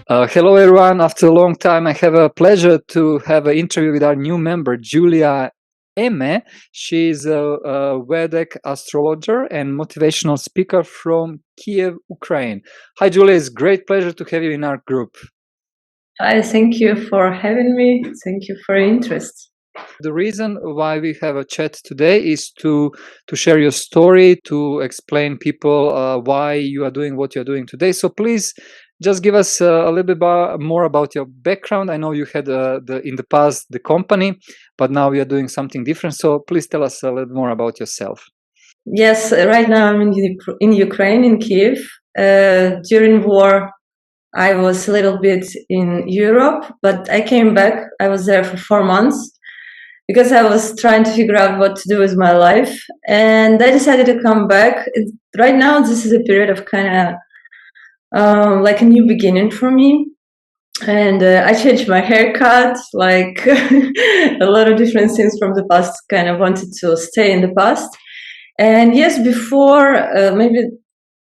Hello, everyone. After a long time, I have a pleasure to have an interview with our new member, Julia Emme. She's a Vedic astrologer and motivational speaker from Kyiv, Ukraine. Hi, Julia. It's a great pleasure to have you in our group. Hi, thank you for having me. Thank you for your interest. The reason why we have a chat today is to share your story, to explain people why you are doing what you're doing today. So please just give us a little bit more about your background. I know you had in the past the company, but now you're doing something different. So please tell us a little more about yourself. Yes, right now I'm in Ukraine, in Kyiv. During war, I was a little bit in Europe, but I came back. I was there for 4 months because I was trying to figure out what to do with my life. And I decided to come back. Right now, this is a period of kind of like a new beginning for me. And I changed my haircut, like a lot of different things from the past, kind of wanted to stay in the past. And yes, before maybe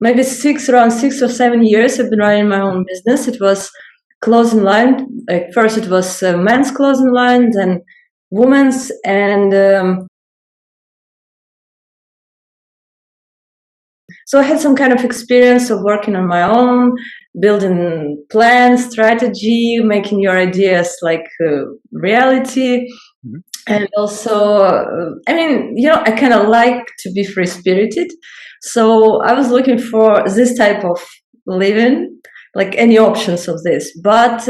around 6 or 7 years, I've been running my own business. It was clothing line. Like first it was men's clothing line, then women's, and so I had some kind of experience of working on my own, building plans, strategy, making your ideas like reality. Mhm. And also, I kind of like to be free spirited. So I was looking for this type of living, like any options of this. But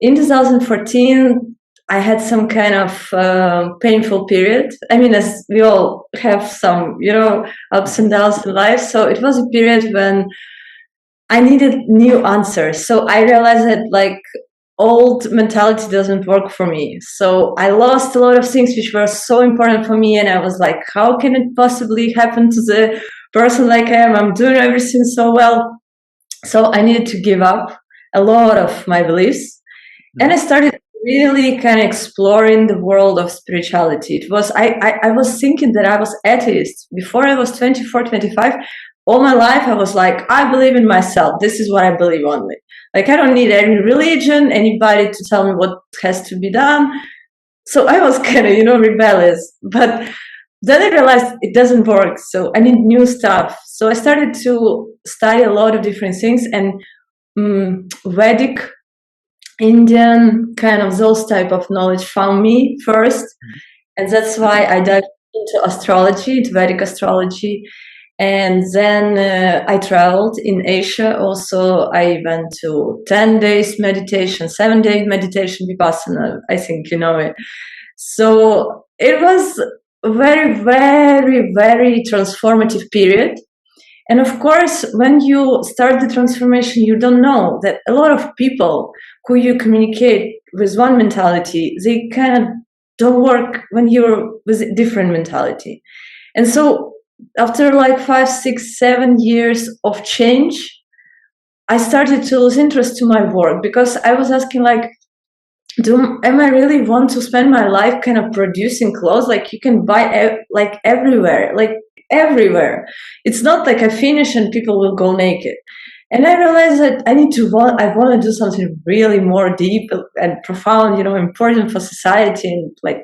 in 2014, I had some kind of painful period. I mean, as we all have some, ups and downs in life. So it was a period when I needed new answers. So I realized that like old mentality doesn't work for me. So I lost a lot of things which were so important for me. And I was like, how can it possibly happen to the person like I am? I'm doing everything so well. So I needed to give up a lot of my beliefs. And I started really kind of exploring the world of spirituality. It was, I was thinking that I was atheist before I was 24, 25. All my life, I was like, I believe in myself. This is what I believe only. Like, I don't need any religion, anybody to tell me what has to be done. So I was kind of, rebellious. But then I realized it doesn't work. So I need new stuff. So I started to study a lot of different things, and Vedic, Indian, kind of those type of knowledge found me first. And that's why I dived into astrology, into Vedic astrology. And then I traveled in Asia. Also, I went to 10 days meditation, 7-day meditation, Vipassana. I think you know it. So it was a very, very, very transformative period. And of course, when you start the transformation, you don't know that a lot of people who you communicate with one mentality, they kind of don't work when you're with a different mentality. And so after like 5, 6, 7 years of change, I started to lose interest to my work because I was asking like, am I really want to spend my life kind of producing clothes? Like you can buy like everywhere. It's not like I finish and people will go naked. And I realized that I want to do something really more deep and profound, important for society. And like,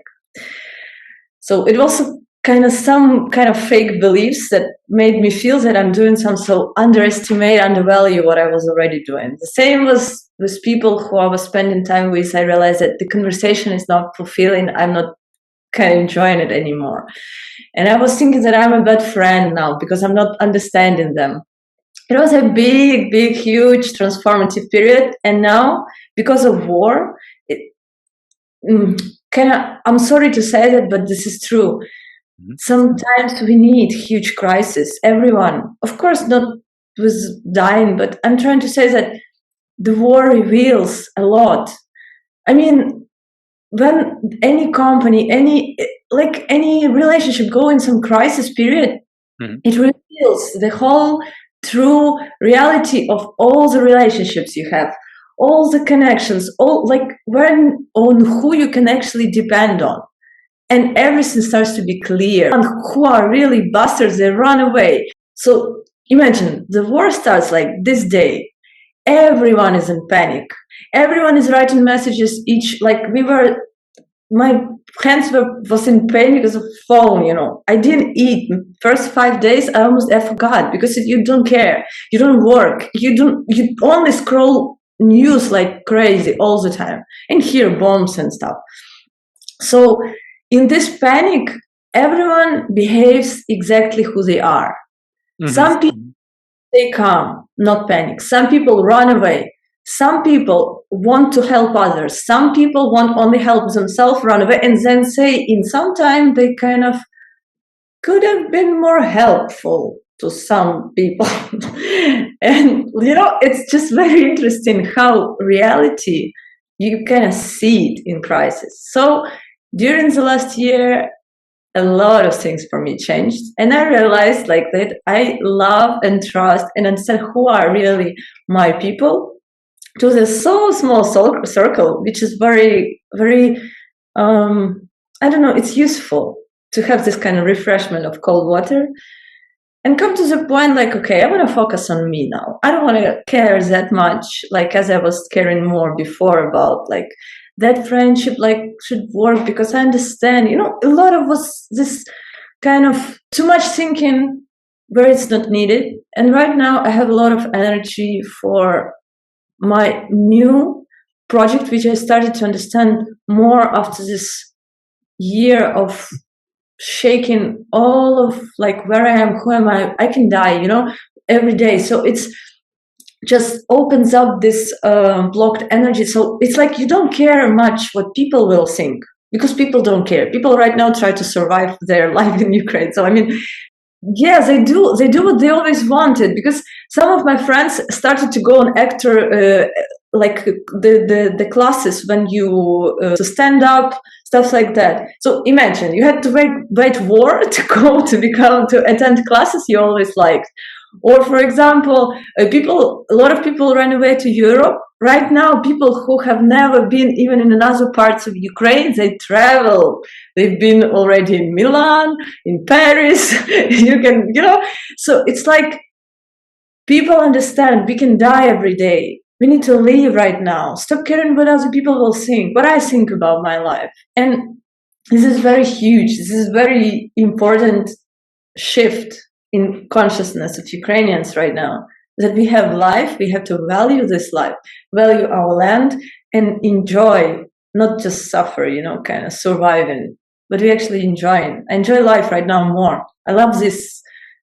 so it was kind of some kind of fake beliefs that made me feel that I'm doing some, so undervalue what I was already doing. The same was with people who I was spending time with. I realized that the conversation is not fulfilling. I'm not kind of enjoying it anymore. And I was thinking that I'm a bad friend now because I'm not understanding them. It was a big, big, huge transformative period. And now, because of war, I'm sorry to say that, but this is true. Sometimes we need huge crisis. Everyone, of course, not was dying, but I'm trying to say that the war reveals a lot. I mean, when any company, any relationship go in some crisis period, it reveals the whole true reality of all the relationships you have, all the connections, on who you can actually depend on. And everything starts to be clear. And who are really bastards, they run away. So imagine the war starts like this day. everyone is in panic. Everyone is writing messages my hands was in pain because of phone, I didn't eat. First 5 days I forgot, because you don't care, you don't work, you only scroll news like crazy all the time and hear bombs and stuff. So in this panic, everyone behaves exactly who they are. Some people stay calm, not panic. Some people run away. Some people want to help others. Some people want only help themselves, run away, and then say in some time they kind of could have been more helpful to some people. And it's just very interesting how reality, you kind of see it in crisis. So during the last year, a lot of things for me changed, and I realized that I love and trust and understand who are really my people, to this so small circle, which is very, very, I don't know, it's useful to have this kind of refreshment of cold water and come to the point okay, I want to focus on me now. I don't want to care that much as I was caring more before about that friendship should work, because I understand, a lot of was this kind of too much thinking where it's not needed. And right now I have a lot of energy for my new project, which I started to understand more after this year of shaking all of where I am, who am I can die, every day. So it's just opens up this blocked energy. So it's you don't care much what people will think, because people don't care. People right now try to survive their life in Ukraine. So I mean, yeah, they do what they always wanted, because some of my friends started to go on actor the classes when you to stand up, stuff like that. So imagine you had to wait war to go to attend classes you always liked. Or for example, a lot of people ran away to Europe. Right now, people who have never been even in other parts of Ukraine, they travel. They've been already in Milan, in Paris. You can, so it's people understand we can die every day. We need to live right now. Stop caring what other people will think, what I think about my life. And this is very huge. This is very important shift in consciousness of Ukrainians right now, that we have life, we have to value this life, value our land, and enjoy, not just suffer, kind of surviving, but we actually enjoy life right now more. I love this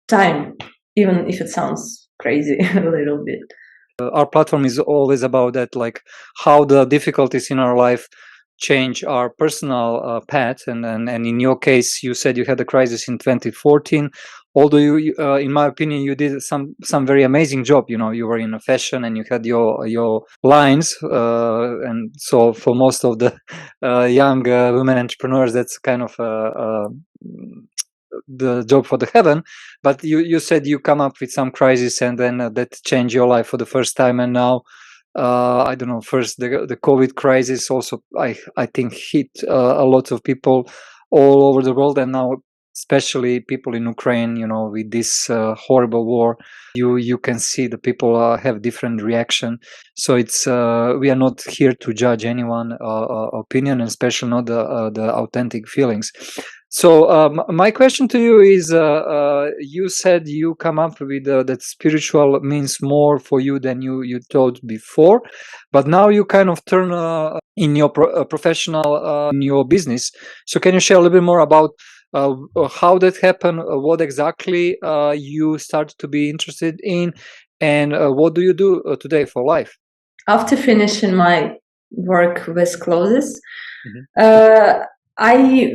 time, even if it sounds crazy a little bit. Our platform is always about that, how the difficulties in our life change our personal path. And in your case, you said you had a crisis in 2014. Although you, in my opinion, you did some very amazing job. You were in a fashion and you had your lines, and so for most of the young women entrepreneurs, that's kind of the job for the heaven. But you said you come up with some crisis, and then that changed your life for the first time. And now, I don't know. First, the COVID crisis also, I think, hit a lot of people all over the world, and now especially people in Ukraine, with this horrible war, you can see the people have different reaction. So it's we are not here to judge anyone opinion, and especially not the authentic feelings. So my question to you is, you said you come up with that spiritual means more for you than you thought before, but now you kind of turn in your professional in your business. So can you share a little bit more about how that happened, what exactly you started to be interested in, and what do you do today for life? After finishing my work with clothes, I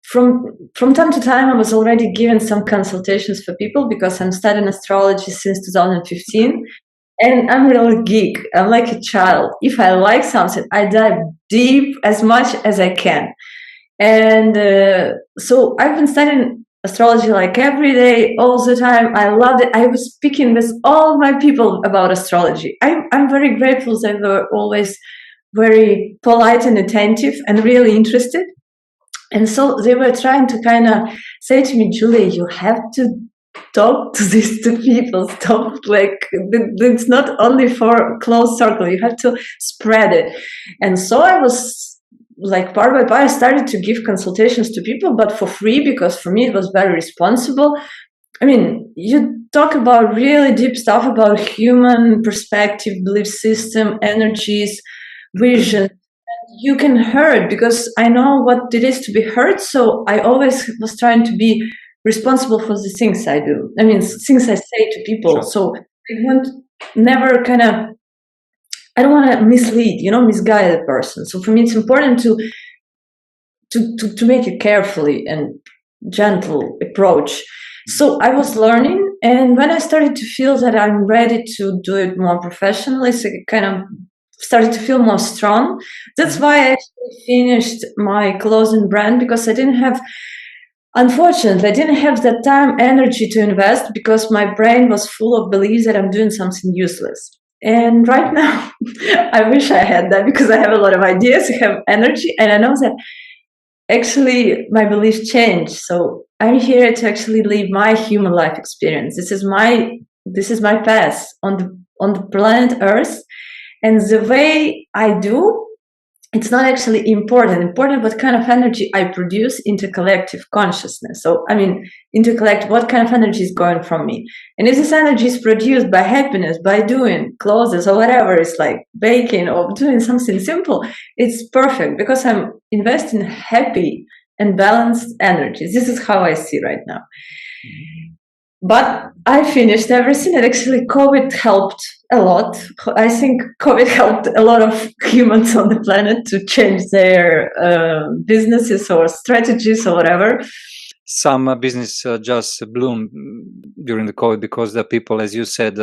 from time to time I was already given some consultations for people, because I'm studying astrology since 2015. And I'm really geek. I'm like a child. If I like something, I dive deep as much as I can. And so I've been studying astrology every day, all the time. I loved it. I was speaking with all my people about astrology. I'm very grateful. They were always very polite and attentive and really interested. And so they were trying to kind of say to me, Julia, you have to talk to these two people. Stop, like, it's not only for close circle, you have to spread it. And so I was like, part by part, I started to give consultations to people, but for free, because for me it was very responsible. I mean, you talk about really deep stuff about human perspective, belief system, energies, vision. You can hurt, because I know what it is to be hurt. So I always was trying to be responsible for the things I do. I mean, things I say to people. Sure. So I want never kind of, I don't want to mislead, misguide a person. So for me, it's important to make it carefully and gentle approach. So I was learning, and when I started to feel that I'm ready to do it more professionally, so it kind of started to feel more strong. That's why I actually finished my clothing brand, because unfortunately, I didn't have the time, energy to invest, because my brain was full of beliefs that I'm doing something useless. And right now, I wish I had that, because I have a lot of ideas, I have energy, and I know that actually my beliefs change. So I'm here to actually live my human life experience. This is my path on the planet Earth, and the way I do, it's not actually important what kind of energy I produce into collective consciousness. So I mean, what kind of energy is going from me, and if this energy is produced by happiness, by doing clothes or whatever, it's like baking or doing something simple, it's perfect, because I'm investing happy and balanced energy. This is how I see right now. But I finished everything, and actually COVID helped a lot. I think COVID helped a lot of humans on the planet to change their businesses or strategies or whatever. Some business just bloomed during the COVID, because the people, as you said,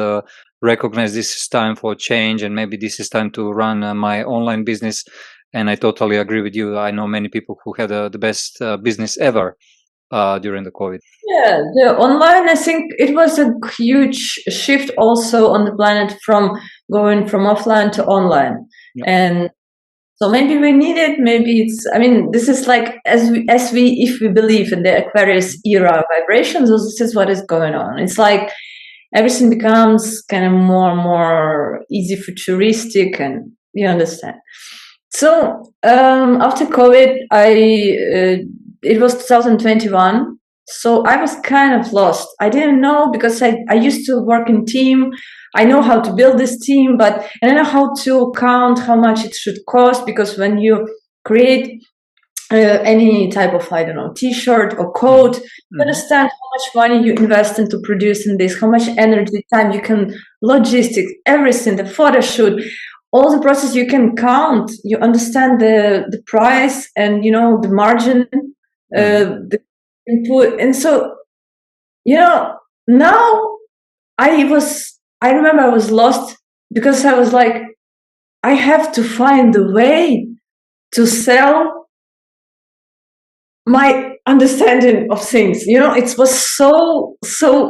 recognize this is time for change, and maybe this is time to run my online business. And I totally agree with you. I know many people who had the best business ever during the COVID. Yeah, the online, I think it was a huge shift also on the planet, from going from offline to online. Yeah. And so maybe we need it. Maybe it's, I mean, this is like, if we believe in the Aquarius era vibrations, this is what is going on. It's like everything becomes kind of more and more easy, futuristic, and you understand. So after COVID, it was 2021. So I was kind of lost. I didn't know, because I used to work in team. I know how to build this team, but I don't know how to count how much it should cost, because when you create any type of, I don't know, t-shirt or coat, you understand how much money you invest into producing this, how much energy, time you can, logistics, everything, the photo shoot, all the process you can count. You understand the price, and the margin, the input. And so, now I remember I was lost, because I was like, I have to find a way to sell my understanding of things. It was so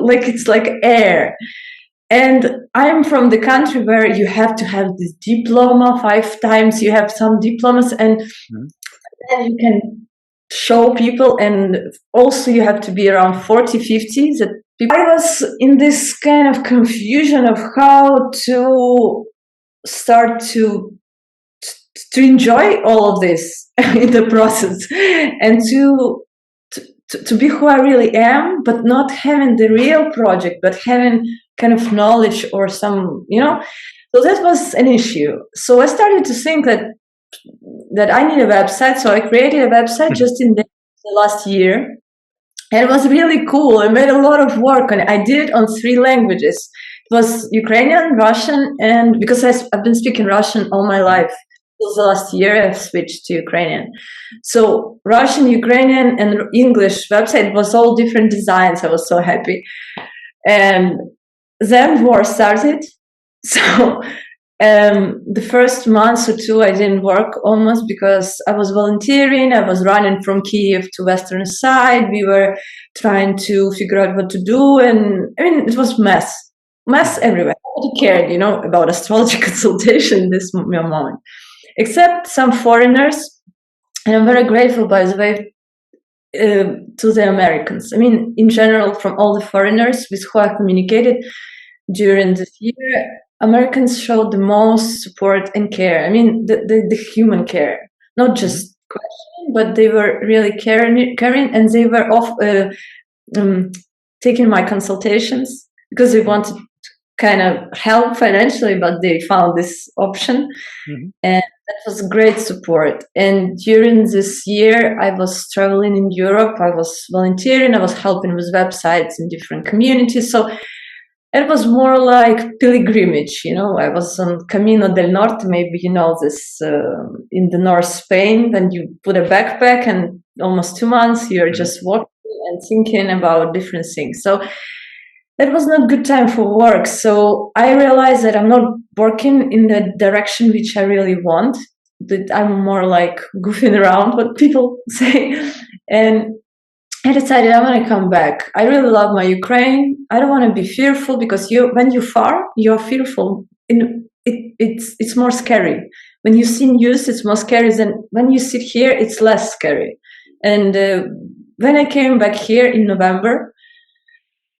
like, it's like air. And I'm from the country where you have to have this diploma 5 times, you have some diplomas, and then you can show people, and also you have to be around 40, 50. I was in this kind of confusion of how to start to enjoy all of this in the process, and to be who I really am, but not having the real project, but having kind of knowledge or some, so that was an issue. So I started to think that I need a website. So I created a website just in the last year, and it was really cool. I made a lot of work on it. I did it on 3 languages. It was Ukrainian, Russian, and because I've been speaking Russian all my life, till the last year I've switched to Ukrainian. So Russian, Ukrainian, and English website was all different designs. I was so happy. And then war started. So the first month or 2 I didn't work almost, because I was volunteering. I was running from Kyiv to western side. We were trying to figure out what to do, and I mean, it was mess everywhere. Nobody cared, about astrology consultation in this moment, except some foreigners. And I'm very grateful, by the way. to the Americans. I mean, in general, from all the foreigners with who I communicated during this year, Americans showed the most support and care. I mean, the human care, not just questioning, but they were really caring, and they were taking my consultations because they wanted to kind of help financially, but they found this option. And that was great support. And during this year, I was traveling in Europe. I was volunteering. I was helping with websites in different communities. So it was more like pilgrimage, you know. I was on Camino del Norte, maybe you know this, in the North Spain. Then you put a backpack, and almost 2 months you're just walking and thinking about different things. So that was not good time for work. So I realized that I'm not working in the direction which I really want. That I'm more like goofing around, what people say. And I decided I want to come back. I really love my Ukraine. I don't want to be fearful, because when you're far, you're fearful. It's more scary. When you see news, it's more scary than when you sit here. It's less scary. And when I came back here in November,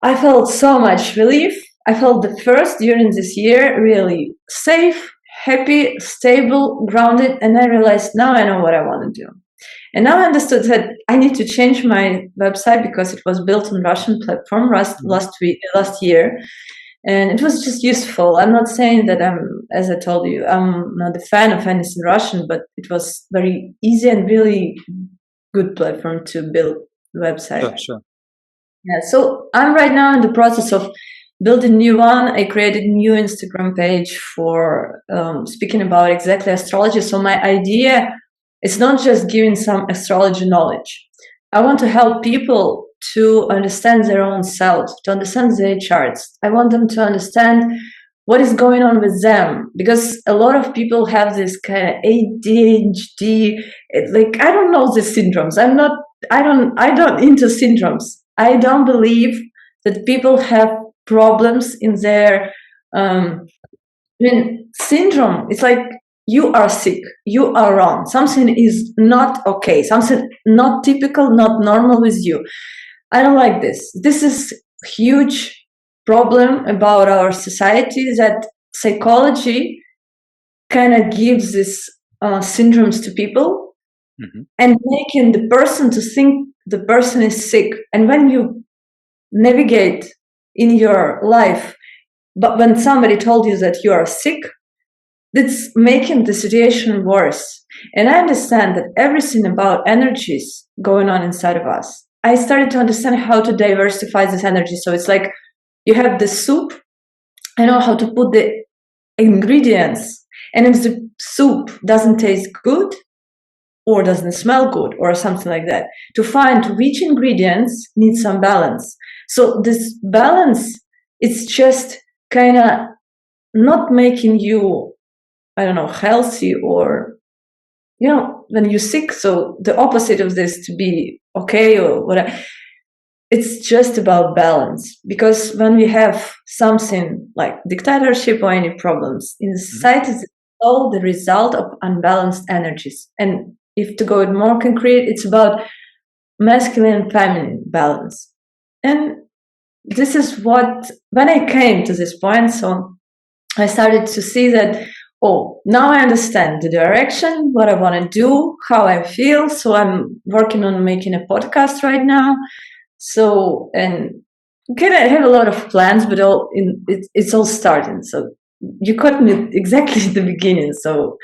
I felt so much relief. I felt the first during this year really safe, happy, stable, grounded, and I realized now I know what I want to do. And now I understood that I need to change my website because it was built on Russian platform last year, and it was just useful. I'm not saying that as I told you, I'm not a fan of anything Russian, but it was very easy and really good platform to build the website. Sure. Yeah, so I'm right now in the process of building a new one. I created a new Instagram page for speaking about exactly astrology. So my idea is not just giving some astrology knowledge. I want to help people to understand their own self, to understand their charts. I want them to understand what is going on with them, because a lot of people have this kind of ADHD. Like, I don't know the syndromes. I don't into syndromes. I don't believe that people have problems in their syndrome. It's like, you are sick, you are wrong, something is not okay, something not typical, not normal with you. I don't like this. This is huge problem about our society, that psychology kind of gives these syndromes to people, and making the person to think the person is sick. And when you navigate in your life, but when somebody told you that you are sick, that's making the situation worse. And I understand that everything about energies going on inside of us. I started to understand how to diversify this energy. So it's like, you have the soup, I know how to put the ingredients. And if the soup doesn't taste good, or doesn't smell good, or something like that, to find which ingredients need some balance. So this balance, it's just kind of not making you, I don't know, healthy, or, you know, when you're sick. So the opposite of this, to be okay or whatever. It's just about balance. Because when we have something like dictatorship or any problems in the society, it's all the result of unbalanced energies. And if to go more concrete, it's about masculine and feminine balance. And this is what, when I came to this point, so I started to see that, oh, now I understand the direction, what I want to do, how I feel. So I'm working on making a podcast right now. So, and kind of have a lot of plans, but it's all starting. So you caught me exactly at the beginning. So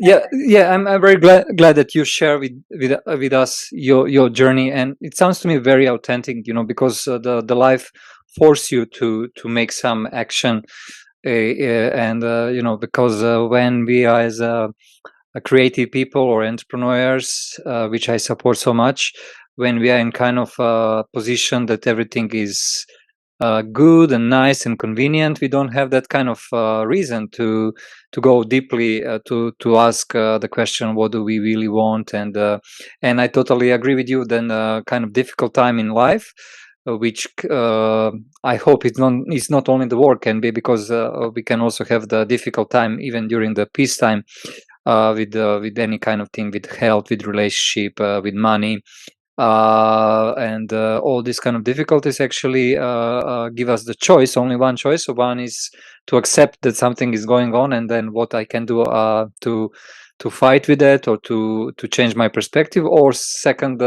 yeah, I'm very glad that you share with us your journey, and it sounds to me very authentic, you know, because the life force you to make some action, and you know, because when we are as a creative people or entrepreneurs, which I support so much, when we are in kind of a position that everything is good and nice and convenient, we don't have that kind of reason to go deeply to ask the question, what do we really want? And I totally agree with you. Then kind of difficult time in life, which I hope it's not only the war, can be, because we can also have the difficult time even during the peacetime, with any kind of thing, with health, with relationship, with money. and all these kind of difficulties actually give us the choice, only one choice. So one is to accept that something is going on, and then what I can do to fight with it, or to change my perspective. Or second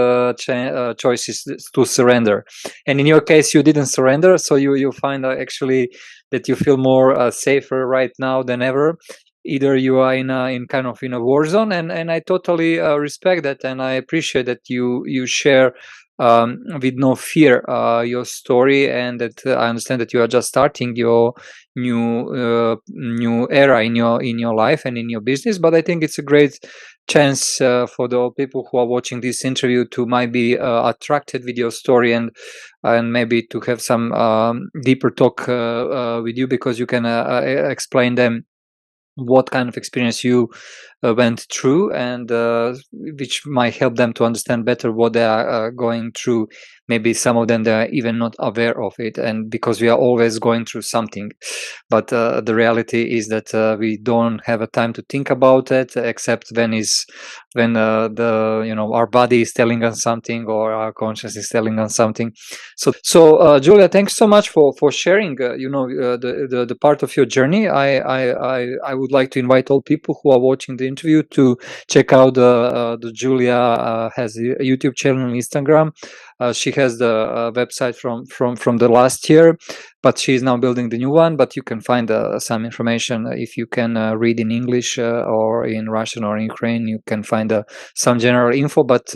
choice is to surrender. And in your case, you didn't surrender, so you find actually that you feel more safer right now than ever. Either you are in kind of in a war zone, and I totally respect that, and I appreciate that you share with no fear your story, and that I understand that you are just starting your new era in your life and in your business. But I think it's a great chance for the people who are watching this interview to might be attracted with your story, and maybe to have some deeper talk with you, because you can explain them what kind of experience you went through, and which might help them to understand better what they are going through. Maybe some of them, they are even not aware of it, and because we are always going through something. But the reality is that we don't have a time to think about it, except when the our body is telling us something, or our conscience is telling us something. So Julia, thanks so much for sharing the part of your journey. I would like to invite all people who are watching the interview to check out the Julia has a YouTube channel and Instagram. She has the website from the last year, but she is now building the new one. But you can find some information if you can read in English or in Russian or in Ukraine. You can find some general info. But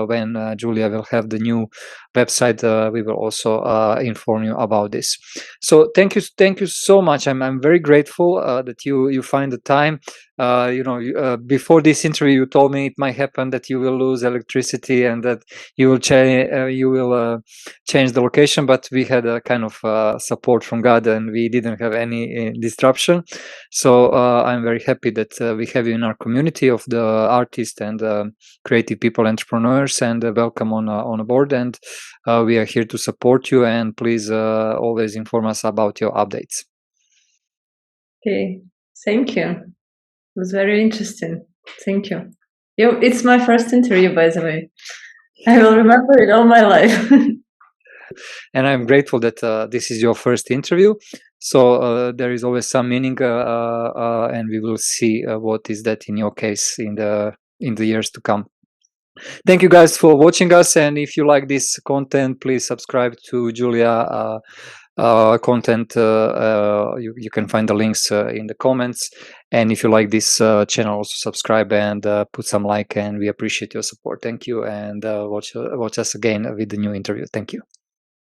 when Julia will have the new website, we will also inform you about this. So thank you so much. I'm very grateful that you find the time. Before this interview, you told me it might happen that you will lose electricity, and that you will change the location. But we had a kind of support from God, and we didn't have any disruption. So I'm very happy that we have you in our community of the artists and creative people, entrepreneurs, and welcome on board. And we are here to support you, and please always inform us about your updates. Okay, thank you. It was very interesting. Thank you. It's my first interview, by the way. I will remember it all my life. And I'm grateful that this is your first interview. So there is always some meaning, and we will see what is that in your case in the years to come. Thank you guys for watching us, and if you like this content, please subscribe to Julia content. You can find the links in the comments, and if you like this channel, also subscribe and put some like, and we appreciate your support. Thank you, and watch us again with the new interview. Thank you.